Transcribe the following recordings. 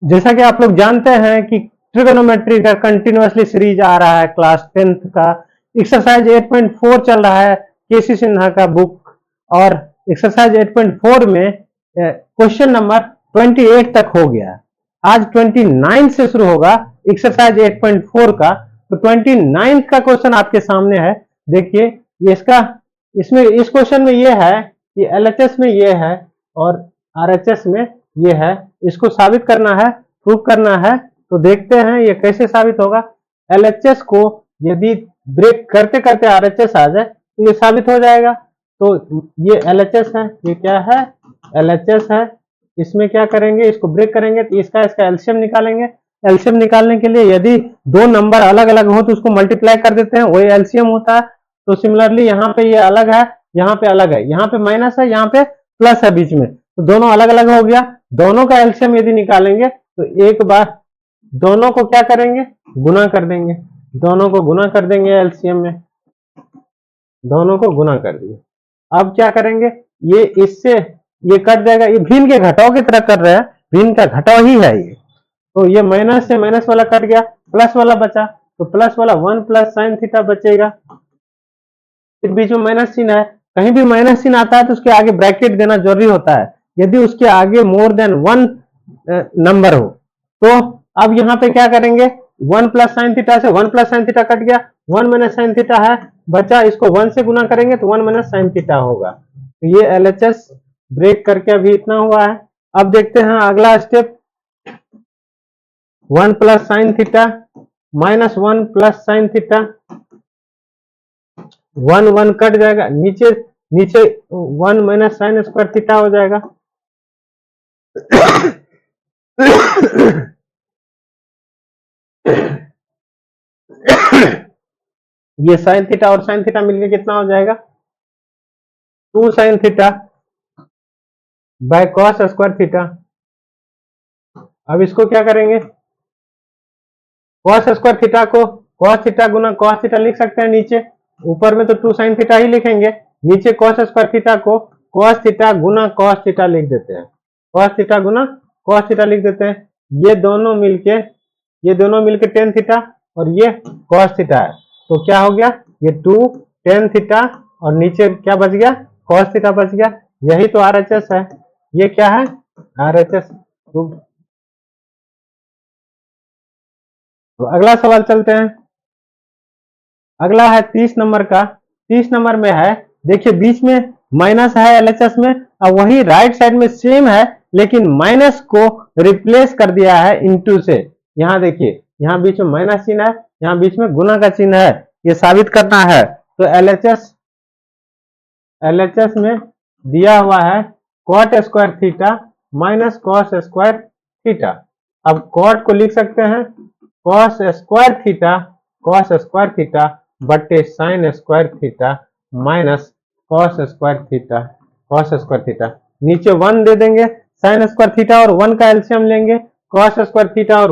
जैसा कि आप लोग जानते हैं कि ट्रिगोनोमेट्री का कंटिन्यूअसली सीरीज आ रहा है क्लास 10th का। एक्सरसाइज 8.4 चल रहा है केसी सिन्हा का बुक, और एक्सरसाइज 8.4 में क्वेश्चन नंबर 28 तक हो गया। आज 29 से शुरू होगा एक्सरसाइज 8.4 का। तो 29 का क्वेश्चन आपके सामने है। देखिए ये इसमें इस क्वेश्चन में ये है कि एलएचएस में ये है और आरएचएस में ये है। इसको साबित करना है, प्रूव करना है। तो देखते हैं ये कैसे साबित होगा। एलएचएस को यदि ब्रेक करते करते आरएचएस आ जाए तो ये साबित हो जाएगा। तो ये एलएचएस है, ये क्या है, एलएचएस है। इसमें क्या करेंगे, इसको ब्रेक करेंगे तो इसका एलसीएम निकालेंगे। एलसीएम निकालने के लिए यदि दो नंबर अलग अलग हो तो उसको मल्टीप्लाई कर देते हैं, वही एलसीएम होता है। तो सिमिलरली यहाँ पे ये अलग है, यहाँ पे अलग है, यहाँ पे माइनस है, यहाँ पे प्लस है बीच में, तो दोनों अलग अलग हो गया। दोनों का एलसीएम यदि निकालेंगे तो एक बार दोनों को क्या करेंगे, गुना कर देंगे। दोनों को गुना कर देंगे एलसीएम में, दोनों को गुना कर दिए। अब क्या करेंगे, ये इससे ये कट जाएगा। ये भिन्न के घटाव की तरह कर रहे हैं, भिन्न का घटाव ही है ये। तो ये माइनस से माइनस वाला कट गया, प्लस वाला बचा। तो प्लस वाला 1 प्लस साइन थीटा बचेगा। फिर बीच में माइनस चिन्ह है, कहीं भी माइनस चिन्ह आता है तो उसके आगे ब्रैकेट देना जरूरी होता है, यदि उसके आगे मोर देन 1 नंबर हो। तो अब यहाँ पे क्या करेंगे, 1 प्लस साइन थीटा से 1 प्लस साइन थीटा कट गया, 1 माइनस साइन थीटा है बचा, इसको 1 से गुना करेंगे तो 1 माइनस साइन थीटा होगा। तो ये एलएचएस ब्रेक करके अभी इतना हुआ है। अब देखते हैं अगला step, 1 plus sine theta minus 1 plus sine theta, 1 1 cut जाएगा, नीचे नीचे 1 माइनस साइन स्क्वायर थीटा हो जाएगा। ये साइन थीटा और साइन थीटा मिलकर कितना हो जाएगा, 2 sine theta by cos square theta. अब इसको क्या करेंगे, कॉस स्क्वायर थीटा को कॉस थीटा गुना कॉस थीटा लिख सकते हैं नीचे, ऊपर में तो 2 साइन थीटा ही लिखेंगे, नीचे कॉस स्क्वायर थीटा को कॉस थीटा गुना कॉस थीटा लिख देते हैं, कॉस थीटा गुना कॉस थीटा लिख देते हैं। ये दोनों मिलके टेन थीटा और ये कॉस थीटा है, तो क्या हो गया, ये 2 टेन थीटा और नीचे क्या बच गया, कॉस थीटा बच गया। यही तो आरएचएस है, ये क्या है, आरएचएस। तो अगला सवाल चलते हैं। अगला है 30 नंबर का। 30 नंबर में है, देखिए बीच में माइनस है एलएचएस में, अब वही राइट साइड में सेम है लेकिन माइनस को रिप्लेस कर दिया है इनटू से। यहाँ देखिए, यहाँ बीच में माइनस चिन्ह है, यहाँ बीच में गुना का चिन्ह है, ये साबित करना है। तो एलएचएस में दिया हुआ है cot square theta minus cos square theta. अब कॉट को लिख सकते हैं कॉस स्क्वायर थीटा बटे sine square theta minus cos square theta. नीचे 1 दे देंगे, साइन स्क्वायर थीटा और 1 का एलसीएम लेंगे, कॉस स्क्वायर थीटा और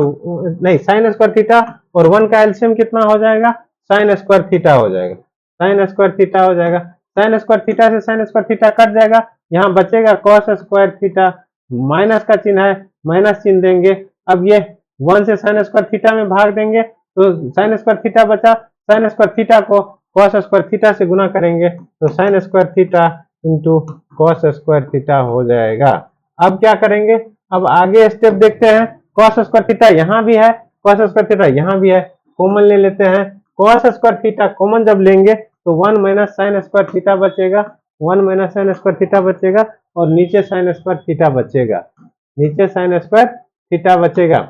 नहीं साइन स्क्वायर थीटा और 1 का एलसीएम कितना हो जाएगा, साइन स्क्वायर थीटा हो जाएगा। साइन स्क्वायर थीटा हो जाएगा, साइन स्क्वायर थीटा से साइन स्क्वायर थीटा कट जाएगा, यहाँ बचेगा कॉस स्क्वायर थीटा, माइनस का चिन्ह है, माइनस चिन्ह देंगे। अब ये 1 से साइन स्क्वायर थीटा में भाग देंगे तो साइन स्क्वायर थीटा बचा, साइन स्क्वायर थीटा को कॉस स्क्वायर थीटा से गुना करेंगे तो sine square theta into cos square theta हो जाएगा। अब क्या करेंगे, अब आगे स्टेप देखते हैं। कॉस स्क्वायर थीटा यहाँ भी है, कॉस स्क्वायर थीटा यहाँ भी है, कॉमन ले लेते हैं। कॉस स्क्वायर थीटा कॉमन जब लेंगे तो 1 माइनस साइन स्क्वायर थीटा बचेगा, 1 माइनस साइन स्क्वायर थीटा बचेगा और नीचे साइन स्क्वायर थीटा बचेगा, नीचे साइन स्क्वायर थीटा बचेगा।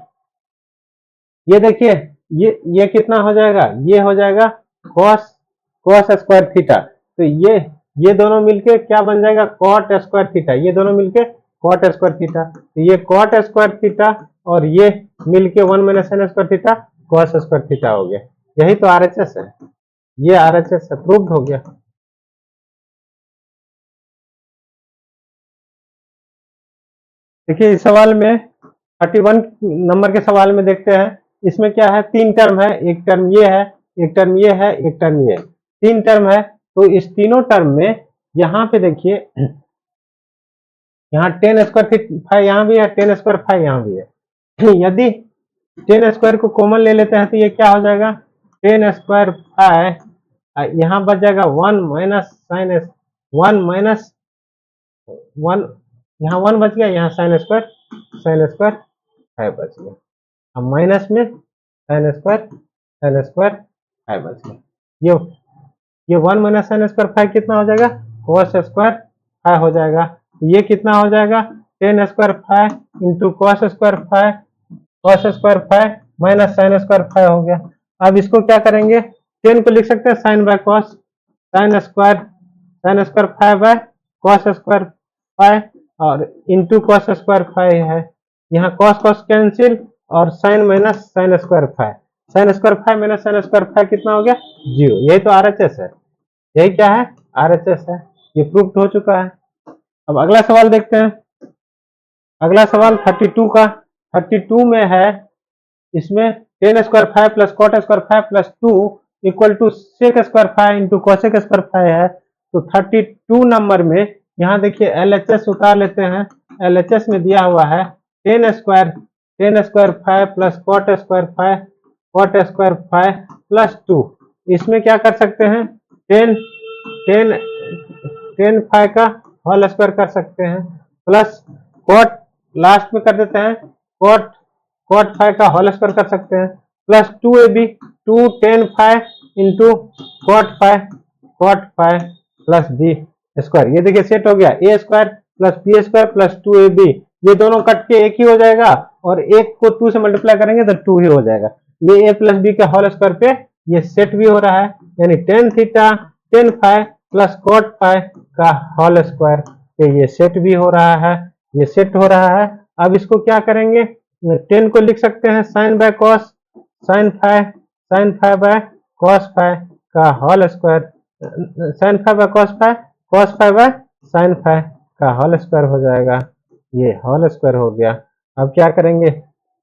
ये देखिए ये कितना हो जाएगा, ये हो जाएगा कॉस स्क्वायर थीटा। तो ये दोनों मिलके क्या बन जाएगा, कॉट स्क्वायर थीटा, ये दोनों मिलके कॉट स्क्वायर थीटा। तो ये कॉट स्क्वायर थीटा और ये मिलके 1 minus sine square theta cos square theta हो गया। यही तो आरएचएस है, ये आरएचएस प्रूव्ड हो गया। देखिए इस सवाल में 31 नंबर के सवाल में देखते हैं, इसमें क्या है, 3 टर्म है, एक टर्म ये है, एक टर्म ये है, एक टर्म ये है, 3 टर्म है। तो इस तीनों टर्म में यहाँ पे देखिए, यहाँ टेन स्क्वायर फाइव यहाँ भी है, टेन स्क्वायर फाइव यहाँ भी है। यदि टेन स्क्वायर को कॉमन ले लेते हैं तो ये क्या हो जाएगा, टेन स्क्वायर फाइव, यहाँ बच जाएगा 1 minus sine one minus one, यहाँ 1 बच गया, यहाँ साइन स्क्वायर फाइव बच गया। अब माइनस में साइन स्क्वायर फाइव बच गया। ये 1 माइनस साइन स्क्वायर फाइव कितना हो जाएगा, कॉस स्क्वायर फाइव हो जाएगा। तो ये कितना हो जाएगा, ten square five into cos square five minus sine square five हो गया। अब इसको क्या करेंगे, 10 को लिख सकते हैं sine by cos, sine square five by cos square five और इंटू कॉस स्क्वायर फाइव है। यहाँ कॉस कॉस कैंसिल और sine minus sine square five, sine square five minus sine square five कितना हो गया, 0। यही तो आरएचएस है, यही क्या है, आरएचएस है। ये प्रूफ हो चुका है। अब अगला सवाल देखते हैं। अगला सवाल 32 का, 32 में है, इसमें tan square five plus cot square five plus 2 equal to sec square five into cosec square five है। तो 32 नंबर में यहाँ देखिए एलएचएस उतार लेते हैं। एलएचएस में दिया हुआ है tan square five plus cot square five plus 2। इसमें क्या कर सकते हैं, टेन फाइव का होल स्क्वायर कर सकते हैं प्लस कॉट लास्ट में कर देते हैं, कॉट फाइव का होल स्क्वायर कर सकते हैं plus 2ab, 2 ten five into cot five plus B square. ये देखिए सेट हो गया, A square plus B square plus 2ab। ये दोनों कट के एक ही हो जाएगा और एक को 2 से मल्टीप्लाई करेंगे तो 2 ही हो जाएगा। ये a प्लस बी के होल स्क्वायर पे ये सेट भी हो रहा है, यानी tan theta tan five plus cot five का होल स्क्वायर पे ये सेट भी हो रहा है, ये सेट हो रहा है। अब इसको क्या करेंगे, 10 को लिख सकते हैं sine by cos, sine five by cos five का whole square, sine five by cos five by sine five का होल स्क्वायर हो जाएगा। ये होल स्क्वायर हो गया। अब क्या करेंगे,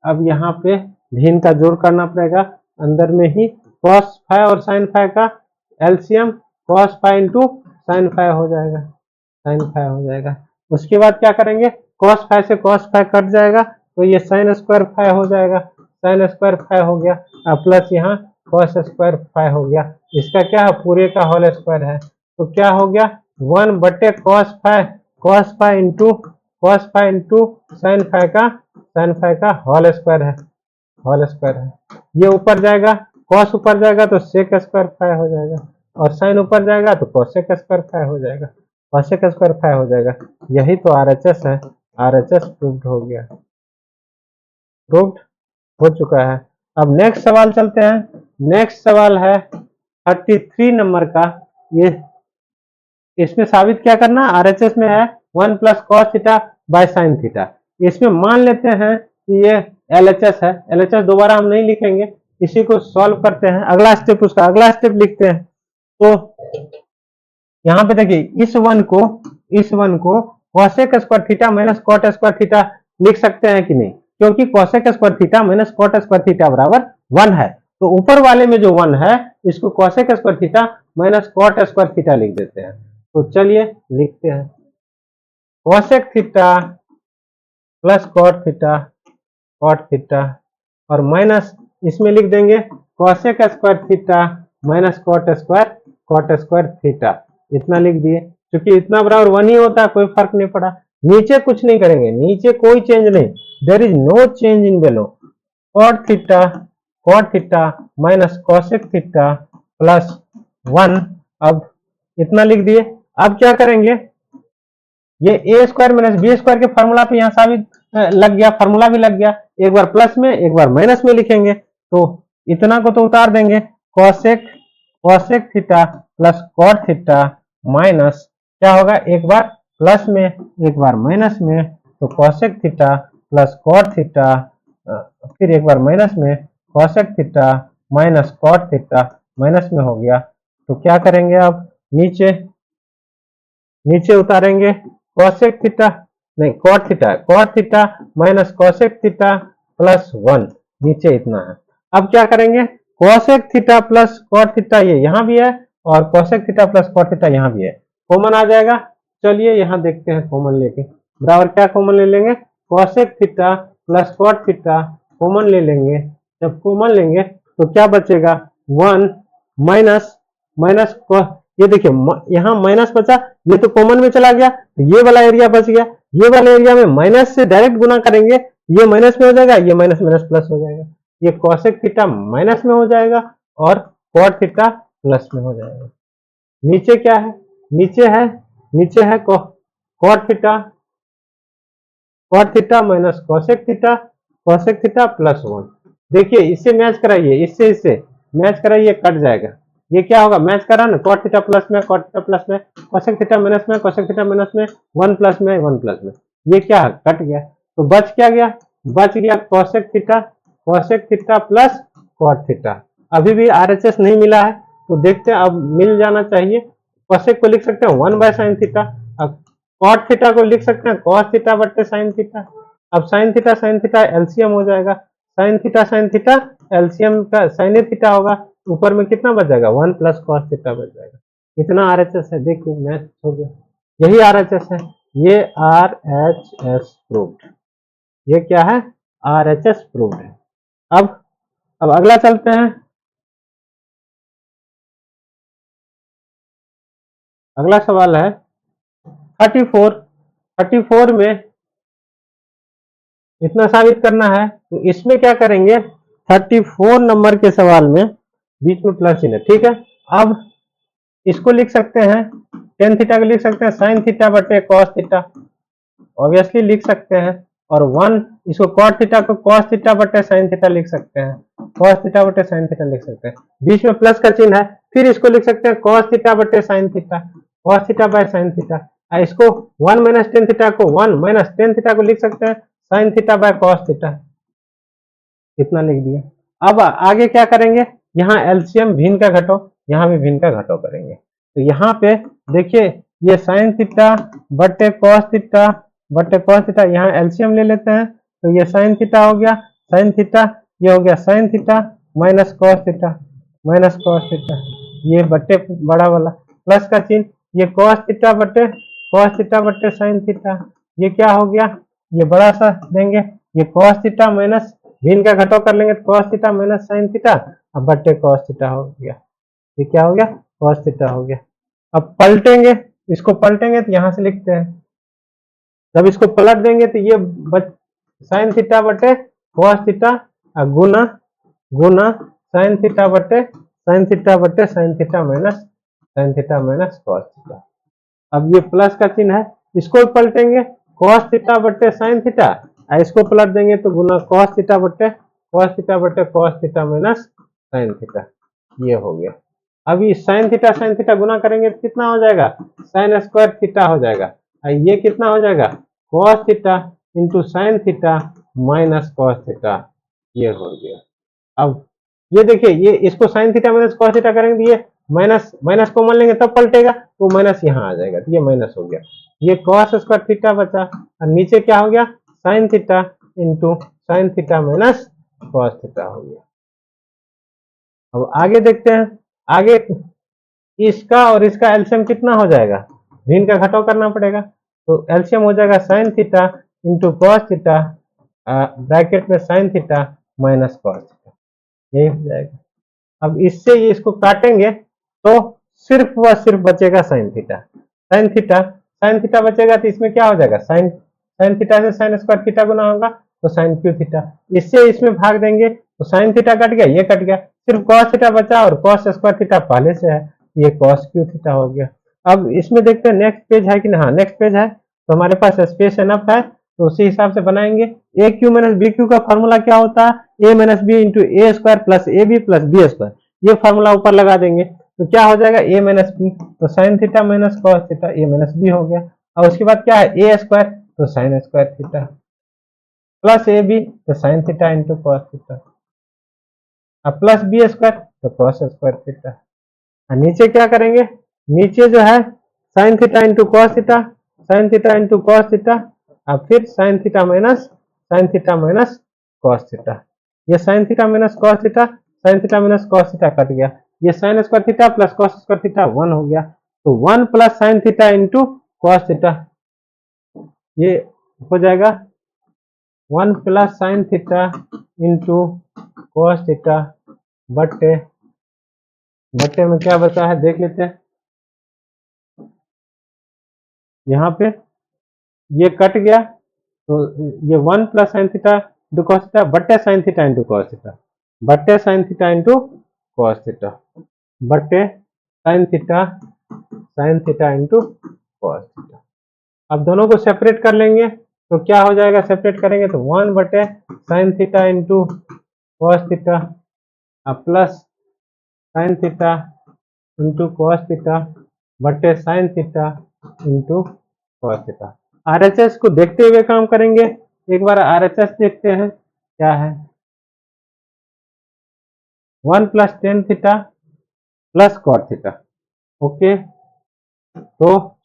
अब यहाँ पे भिन्न का जोड़ करना पड़ेगा, अंदर में ही कॉस फाइव और साइन फाइव का LCM cos five into sine five हो जाएगा, साइन फाइव हो जाएगा। उसके बाद क्या करेंगे, कॉस फाइव से कॉस फाइव कट जाएगा तो ये साइन स्क्वायर फाइव हो जाएगा, साइन स्क्वायर फाइव हो गया, प्लस यहाँ कॉस स्क्वायर फाइव हो गया। इसका क्या है, पूरे का होल स्क्वायर है। तो क्या हो गया, 1 बटे cos five into sine five का होल स्क्वायर है, होल स्क्वायर है। ये ऊपर जाएगा, कॉस ऊपर जाएगा तो सेक स्क्वायर फाइव हो जाएगा और साइन ऊपर जाएगा तो कोसेक स्क्वायर फाइव हो जाएगा, कोसेक स्क्वायर फाइव हो जाएगा। यही तो आरएचएस है, आरएचएस प्रूव्ड हो गया, प्रूव्ड हो चुका है। अब नेक्स्ट सवाल चलते हैं। नेक्स्ट सवाल है 33 नंबर का। ये इसमें साबित क्या करना, आरएचएस में है 1 plus cos theta by sine theta. इसमें मान लेते हैं कि ये एलएचएस है, एलएचएस दोबारा हम नहीं लिखेंगे, इसी को सॉल्व करते हैं। अगला स्टेप, उसका अगला स्टेप लिखते हैं। तो यहाँ पे देखिए इस वन को cosec square theta minus cot square theta लिख सकते हैं कि नहीं, क्योंकि cosec square theta minus cot square theta बराबर 1 है। तो ऊपर वाले में जो 1 है इसको cosec square theta minus cot square theta लिख देते हैं। तो चलिए लिखते हैं, cosec theta plus cot theta और माइनस इसमें लिख देंगे cosec square theta minus cot square theta. इतना लिख दिए, क्योंकि इतना बराबर 1 ही होता है, कोई फर्क नहीं पड़ा। नीचे कुछ नहीं करेंगे, नीचे कोई चेंज नहीं, there is no change in below. Cot theta minus cosec theta plus 1। अब इतना लिख दिए। अब क्या करेंगे, ये A square minus B square के फॉर्मूला पे यहाँ साबित लग गया, फॉर्मूला भी लग गया। एक बार प्लस में एक बार माइनस में लिखेंगे, तो इतना को तो उतार देंगे, cosec theta plus cot theta minus क्या होगा, एक बार प्लस में एक बार माइनस में, तो cosec theta plus cot theta, फिर एक बार माइनस में cosec theta minus cot theta minus में हो गया। तो क्या करेंगे, अब नीचे उतारेंगे कोसेक थीटा नहीं cot theta minus cosec theta plus 1, नीचे इतना है। अब क्या करेंगे, cosec theta plus cot theta ये यहाँ भी है और cosec theta plus cot theta यहाँ भी है, कॉमन आ जाएगा। चलिए यहाँ देखते हैं कॉमन लेके, बराबर क्या कॉमन ले लेंगे, cosec theta plus cot theta common ले लेंगे। जब कॉमन लेंगे तो क्या बचेगा, 1 माइनस माइनस, ये देखिए यहाँ माइनस बचा, ये तो कॉमन में चला गया, तो ये वाला एरिया बच गया। ये वाला एरिया में माइनस से डायरेक्ट गुना करेंगे, ये माइनस में हो जाएगा, ये माइनस माइनस प्लस हो जाएगा। ये कोसेक थीटा माइनस में हो जाएगा और कॉट थीटा प्लस में हो जाएगा। नीचे क्या है, नीचे है cot theta minus cosec theta plus 1। देखिए इससे मैच कराइए, इससे मैच कराइए, कट जाएगा। ये क्या होगा, मैच करा ना, कॉट थीटा प्लस में कोसेक थीटा माइनस में कोसेक थीटा माइनस में 1 प्लस में 1 प्लस में, ये क्या है, कट गया। तो बच क्या गया, बच गया cosec theta plus cot theta. अभी भी आरएचएस नहीं मिला है, तो देखते हैं, अब मिल जाना चाहिए। कोसेक को लिख सकते हैं 1 बाय साइन थीटा, अब कॉट थीटा को लिख सकते हैं कॉस थीटा बट्टे साइन थीटा। अब साइन थीटा एलसीएम हो जाएगा, साइन थीटा एलसीएम का साइन थीटा होगा, ऊपर में कितना बच जाएगा, 1 प्लस कॉस थीटा बच जाएगा। इतना आरएचएस है, देखिए मैच हो गया, यही आरएचएस है, ये आरएचएस प्रूव्ड। ये क्या है, आरएचएस प्रूव्ड है। अब अगला चलते हैं। अगला सवाल है 34 में इतना साबित करना है, तो इसमें क्या करेंगे, 34 नंबर के सवाल में बीच में प्लस चिन्ह, ठीक है। अब इसको लिख सकते हैं, टेन थीटा को लिख सकते हैं साइन थीटा बटे कॉस थीटा, ऑब्वियसली लिख सकते हैं। और 1 इसको कॉट थीटा को कॉस थीटा बटे साइन थीटा लिख सकते हैं, कॉस थीटा बटे साइन थीटा लिख सकते हैं, बीच में प्लस का चिन्ह है। फिर इसको लिख सकते हैं कॉस थीटा बटे sine theta, cos theta by sine theta. इसको 1 माइनस टेन थीटा को 1 माइनस टेन थीटा को लिख सकते हैं sine theta by cos theta, इतना लिख दिया। अब आगे क्या करेंगे, यहाँ एलसीएम भिन्न का घटो, यहाँ भी भिन्न का घटो करेंगे। तो यहाँ पे देखिए, ये साइन थीटा बटे कॉस थीटा, यहाँ एलसीएम ले लेते हैं, तो ये साइन थीटा हो गया, साइन थीटा, ये हो गया sign theta minus cos theta, ये बटे बड़ा वाला प्लस का चिन्ह, ये कॉस थीटा बटे साइन थीटा, ये क्या हो गया, ये बड़ा सा देंगे, ये कॉस थीटा माइनस भिन्न का घटाव कर लेंगे, तो cos theta minus sine theta, अब बटे कॉस थीटा हो गया, ये क्या हो गया, कॉस थीटा हो गया। अब पलटेंगे, इसको पलटेंगे तो यहां से लिखते हैं, जब इसको पलट देंगे तो ये साइन थीटा बटे कॉस थीटा गुना साइन थीटा बटे sine theta minus cos theta. अब ये प्लस का चिन्ह है, इसको पलटेंगे कॉस थीटा बटे साइन थीटा, इसको पलट देंगे तो गुना कॉस थीटा बटे cos theta minus sine theta, ये हो गया। अभी साइन थीटा गुना करेंगे तो कितना हो जाएगा, साइन स्क्वायर थीटा हो जाएगा, ये कितना हो जाएगा, cos theta into sine theta minus cos theta, ये हो गया। अब ये देखिए, ये इसको sign theta minus cos theta करेंगे तो ये माइनस कॉमन लेंगे तब पलटेगा, तो माइनस यहाँ आ जाएगा, तो ये माइनस हो गया। ये कॉस स्क्वायर थीटा बचा, और नीचे क्या हो गया, sign theta into sine theta minus cos theta हो गया। अब आगे देखते हैं, आगे इसका और इसका एलसीएम कितना हो जाएगा, भिन्न का घटाव करना पड़ेगा, तो एलसीएम हो जाएगा sine theta into cos theta bracket में sine theta minus cos theta, यही हो जाएगा। अब इससे ये इसको काटेंगे तो सिर्फ व सिर्फ बचेगा साइन थीटा बचेगा, तो इसमें क्या हो जाएगा, साइन थीटा से साइन स्क्वायर थीटा गुना होगा तो साइन क्यू थीटा, इससे इसमें भाग देंगे तो साइन थीटा कट गया, ये कट गया, सिर्फ कॉस थीटा बचा, और कॉस स्क्वायर थीटा पहले से है, ये कॉस क्यू थीटा हो गया। अब इसमें देखते हैं नेक्स्ट पेज है कि नहीं, हाँ नेक्स्ट पेज है, तो हमारे पास स्पेस एनफ है, तो उसी हिसाब से बनाएंगे। A cube minus B cube का फॉर्मूला क्या होता है, A minus B into A square plus A B plus B square, ये फॉर्मूला ऊपर लगा देंगे, तो क्या हो जाएगा, ए माइनस बी, तो sine theta minus cos theta, A minus B हो गया। और उसके बाद क्या है, ए स्क्वायर तो sine square theta plus A B तो sine theta into cos theta, अब प्लस बी स्क्वायर तो कॉस स्क्वायर थीटा। और नीचे क्या करेंगे, नीचे जो है sine theta into cos theta, अब फिर sine theta minus cos theta, ये sine theta minus cos theta cut गया, ये sine square theta plus cos square theta 1 हो गया, तो 1 plus sine theta into cos theta, ये हो जाएगा 1 plus sine theta into cos theta बट्टे बट्टे में क्या बचा है देख लेते हैं। यहाँ पे ये कट गया तो ये 1 plus sine theta into cos theta बट्टे sine theta into cos theta बट्टे sine theta into cos theta बट्टे sine theta into cos theta. अब दोनों को सेपरेट कर लेंगे तो क्या हो जाएगा, सेपरेट करेंगे तो 1 बटे sine theta into cos theta plus sine theta into cos theta बटे sine theta into cos theta. RHS को देखते हुए काम करेंगे। एक बार आरएचएस देखते हैं क्या है, 1 plus tan theta plus cot theta. Okay, तो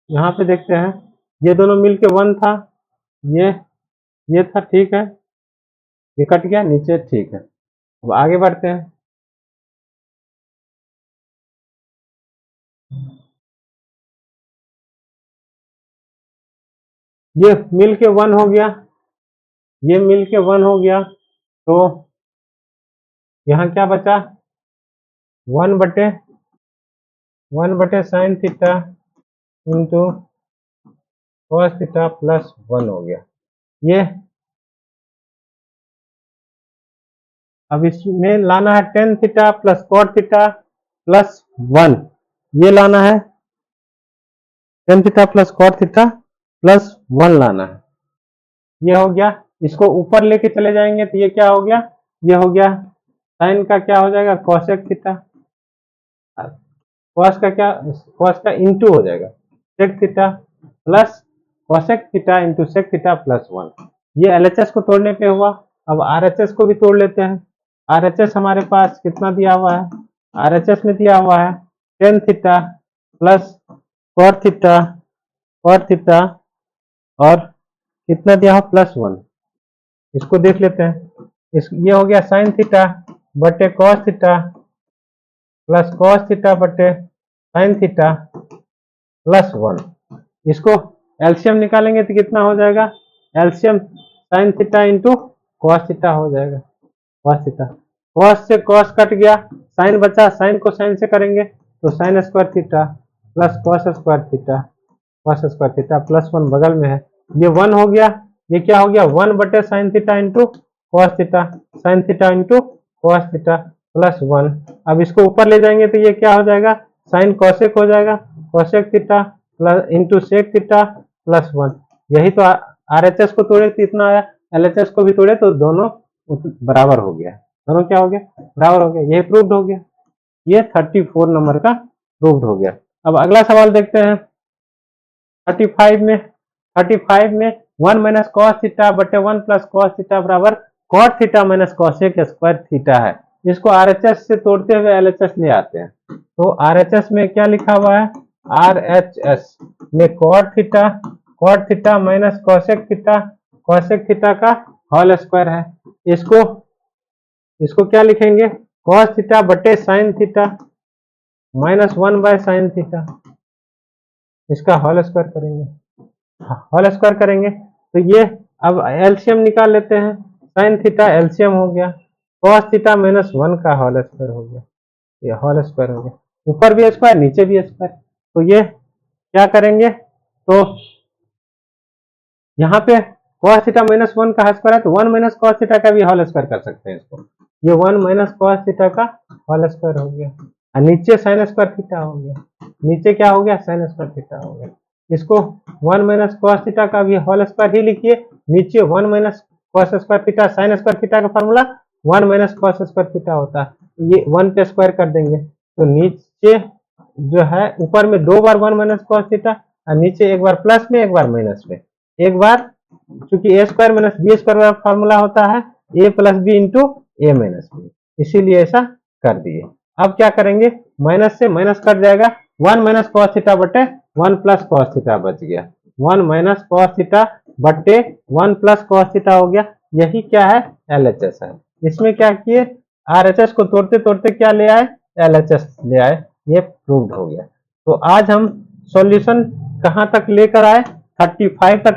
यहाँ पे देखते हैं ये दोनों मिलके 1 था, ये था, ठीक है, ये कट गया नीचे, ठीक है। अब आगे बढ़ते हैं। ये मिल के 1 हो गया, ये मिल के 1 हो गया, तो यहाँ क्या बचा 1 बटे sine theta into cos theta plus 1 हो गया। ये अब इसमें लाना है tan theta plus cot theta plus 1, ये लाना है tan theta plus cot theta plus 1 लाना है, ये हो गया। इसको ऊपर लेके चले जाएंगे तो ये क्या हो गया, ये हो गया साइन का क्या हो जाएगा कॉसेक थीटा, कॉस का क्या, कॉस का इंटू हो जाएगा sec theta plus cosec theta into sec theta plus 1। ये एलएचएस को तोड़ने पे हुआ। अब आरएचएस को भी तोड़ लेते हैं। आरएचएस हमारे पास कितना दिया हुआ है, आरएचएस में दिया हुआ है tan theta plus cot theta और कितना दिया हो प्लस 1। इसको देख लेते हैं। ये हो गया साइन थीटा बटे cos theta plus cos theta बटे साइन थीटा प्लस 1। इसको एलसीएम निकालेंगे तो कितना हो जाएगा, LCM sign theta into cos theta हो जाएगा, कॉस थीटा। कॉस से कॉस कट गया, साइन बचा, साइन को साइन से करेंगे तो sine square theta plus cos square theta plus 1 बगल में है, ये 1 हो गया। ये क्या हो गया 1 बटे sine theta into cos theta, sign theta into cos theta plus 1। अब इसको ऊपर ले जाएंगे तो ये क्या हो जाएगा साइन कॉसेक हो जाएगा, cosec theta plus into sec theta plus 1। यही तो आरएचएस को तोड़े तो इतना आया, एलएचएस को भी तोड़े तो दोनों बराबर हो गया, दोनों क्या हो गया बराबर हो गया, ये प्रूव्ड हो गया। ये 34 नंबर का प्रूव्ड हो गया। अब अगला सवाल देखते हैं 35 में 1 माइनस कॉस थीटा बटे 1 प्लस कॉस थीटा बराबर cot theta minus cosec square theta है। इसको आरएचएस से तोड़ते हुए एलएचएस ले आते हैं। तो आरएचएस में क्या लिखा हुआ है, आरएचएस में cot theta minus cosec theta का होल स्क्वायर है। इसको क्या लिखेंगे कॉस थीटा बटे sine theta minus 1 by sine theta, इसका होल स्क्वायर करेंगे तो ये अब एलसीएम निकाल लेते हैं। साइन थीटा एलसीएम हो गया, कॉस थीटा माइनस 1 का होल स्क्वायर हो गया, ये होल स्क्वायर हो गया, ऊपर भी स्क्वायर नीचे भी स्क्वायर। तो ये क्या करेंगे, तो यहाँ पे कॉस थीटा माइनस 1 का स्क्वायर है तो 1 माइनस कॉस थीटा का भी होल स्क्वायर कर सकते हैं इसको। ये 1 माइनस कॉस थीटा का होल स्क्वायर हो गया और नीचे साइन स्क्वायर थीटा हो गया, नीचे क्या हो गया साइन स्क्वायर थीटा हो गया। इसको 1 माइनस कॉस थीटा का भी होल स्क्वायर ही लिखिए, नीचे 1 minus cos square theta, sine square theta का formula 1 minus cos square theta होता है, ये 1 पे स्क्वायर कर देंगे तो नीचे जो है ऊपर में 2 बार 1 माइनस कॉस थीटा और नीचे एक बार प्लस में एक बार माइनस में, एक बार चूंकि ए स्क्वायर माइनस बी स्क्वायर का फॉर्मूला होता है ए प्लस बी इंटू ए माइनस बी, इसीलिए ऐसा कर दिए। अब क्या करेंगे, माइनस से माइनस कट जाएगा, 1 माइनस कॉस थीटा बटे 1 प्लस कॉस थीटा बच गया, 1 माइनस कॉस थीटा बटे 1 प्लस कॉस थीटा हो गया। यही क्या है एलएचएस है। इसमें क्या किए आरएचएस को तोड़ते तोड़ते क्या ले आए एलएचएस ले आए, ये प्रूव्ड हो गया। तो आज हम सॉल्यूशन कहाँ तक लेकर आए 35 तक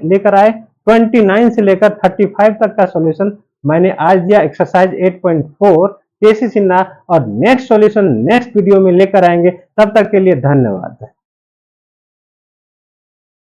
लेकर आए 29 से लेकर 35 तक का सॉल्यूशन मैंने आज दिया एक्सरसाइज 8.4 केसी सिन्हा, और नेक्स्ट सॉल्यूशन नेक्स्ट वीडियो में लेकर आएंगे। तब तक के लिए धन्यवाद।